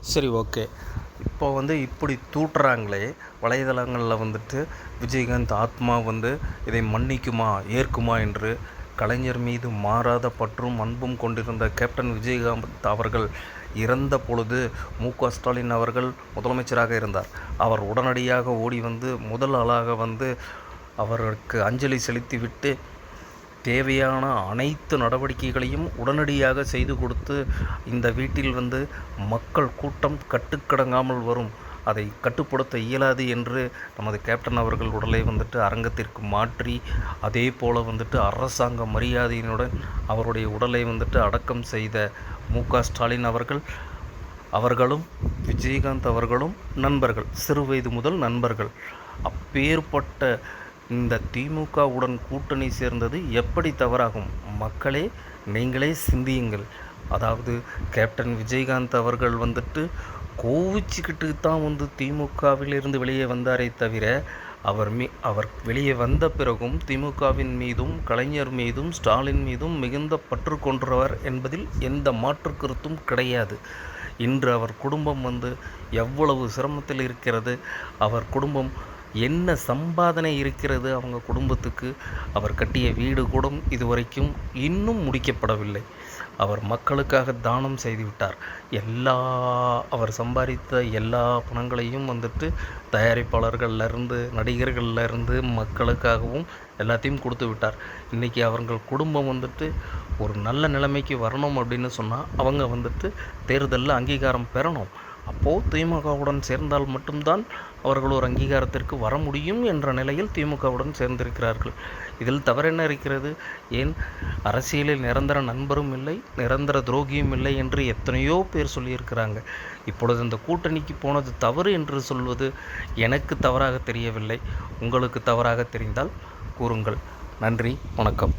சரி, ஓகே. இப்போ இப்படி தூட்டுறாங்களே வலைதளங்களில் விஜயகாந்த் ஆத்மா இதை மன்னிக்குமா ஏற்குமா என்று கலைஞர் மீது மாறாத பற்றும் அன்பும் கொண்டிருந்த கேப்டன் விஜயகாந்த் அவர்கள் இறந்த பொழுது மு.க.ஸ்டாலின் அவர்கள் முதலமைச்சராக இருந்தார். அவர் உடனடியாக ஓடி முதல் ஆளாக அவருக்கு அஞ்சலி செலுத்திவிட்டு தேவையான அனைத்து நடவடிக்கைகளையும் உடனடியாக செய்து கொடுத்து இந்த வீட்டில் மக்கள் கூட்டம் கட்டுக்கடங்காமல் வரும், அதை கட்டுப்படுத்த இயலாது என்று நமது கேப்டன் அவர்கள் உடலை அரங்கத்திற்கு மாற்றி அதே போல் அரசாங்க மரியாதையினுடன் அவருடைய உடலை அடக்கம் செய்த மு.க.ஸ்டாலின் அவர்களும் விஜயகாந்த் அவர்களும் நண்பர்கள், சிறுவயது முதல் நண்பர்கள். அப்பேற்பட்ட இந்த திமுகவுடன் கூட்டணி சேர்ந்தது எப்படி தவறாகும்? மக்களே, நீங்களே சிந்தியுங்கள். அதாவது கேப்டன் விஜயகாந்த் அவர்கள் கோவிச்சுக்கிட்டு தான் திமுகவிலிருந்து வெளியே வந்தாரே தவிர அவர் வெளியே வந்த பிறகும் திமுகவின் மீதும் கலைஞர் மீதும் ஸ்டாலின் மீதும் மிகுந்த பற்று கொண்டவர் என்பதில் எந்த மாற்று கருத்தும் கிடையாது. இன்று அவர் குடும்பம் எவ்வளவு சிரமத்தில் இருக்கிறது, அவர் குடும்பம் என்ன சம்பாதனை இருக்கிறது, அவங்க குடும்பத்துக்கு அவர் கட்டிய வீடு கூட இதுவரைக்கும் இன்னும் முடிக்கப்படவில்லை. அவர் மக்களுக்காக தானம் செய்துவிட்டார். அவர் சம்பாதித்த எல்லா பணங்களையும் தயாரிப்பாளர்கள்லேருந்து நடிகர்கள்லேருந்து மக்களுக்காகவும் எல்லாத்தையும் கொடுத்து விட்டார். இன்றைக்கி அவர்கள் குடும்பம் ஒரு நல்ல நிலைமைக்கு வரணும் அப்படின்னு சொன்னால் அவங்க தேர்தலில் அங்கீகாரம் பெறணும். அப்போது திமுகவுடன் சேர்ந்தால் மட்டும்தான் அவர்கள் ஒரு அங்கீகாரத்திற்கு வர முடியும் என்ற நிலையில் திமுகவுடன் சேர்ந்திருக்கிறார்கள். இதில் தவறென்ன இருக்கிறது? ஏன் அரசியலில் நிரந்தர நண்பரும் இல்லை, நிரந்தர துரோகியும் இல்லை என்று எத்தனையோ பேர் சொல்லியிருக்கிறாங்க. இப்பொழுது இந்த கூட்டணிக்கு போனது தவறு என்று சொல்வது எனக்கு தவறாக தெரியவில்லை. உங்களுக்கு தவறாக தெரிந்தால் கூறுங்கள். நன்றி, வணக்கம்.